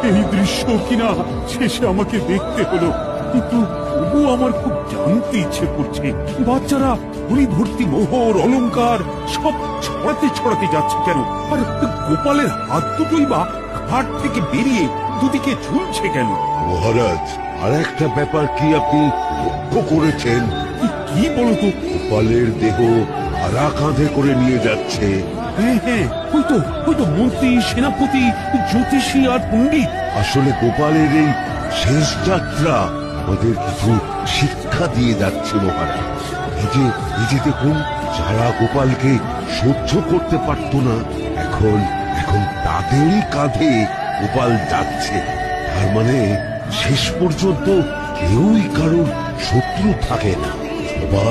এই দৃশ্য কিনা শেষে আমাকে দেখতে হলো, কিন্তু তবু আমার খুব জানতে ইচ্ছে করছে বাচ্চারা হরি ভর্তি মোহর অলংকার সব ছড়াতে ছড়াতে যাচ্ছে কেন, আর গোপালের হাত দুটোই বা ঘাট থেকে বেরিয়ে দুদিকে ঝুলছে কেন? মহারাজ, আর একটা ব্যাপার কি আপনি লক্ষ্য করেছেন? কি বলতো? গোপালের দেহ ভাড়া কাঁধে করে নিয়ে যাচ্ছে। হ্যাঁ হ্যাঁ, ওই তো মন্ত্রী, সেনাপতি, জ্যোতিষী আর পণ্ডিত। আসলে গোপালের এই শেষ যাত্রা আমাদের কিছু শিক্ষা দিয়ে যাচ্ছে মহারাজ। এই যে দেখুন, যারা গোপালকে সহ্য করতে পারত না, এখন এখন তাদেরই কাঁধে গোপাল যাচ্ছে। তার মানে শেষ পর্যন্ত কেউই কারোর শত্রু থাকে না। সবাই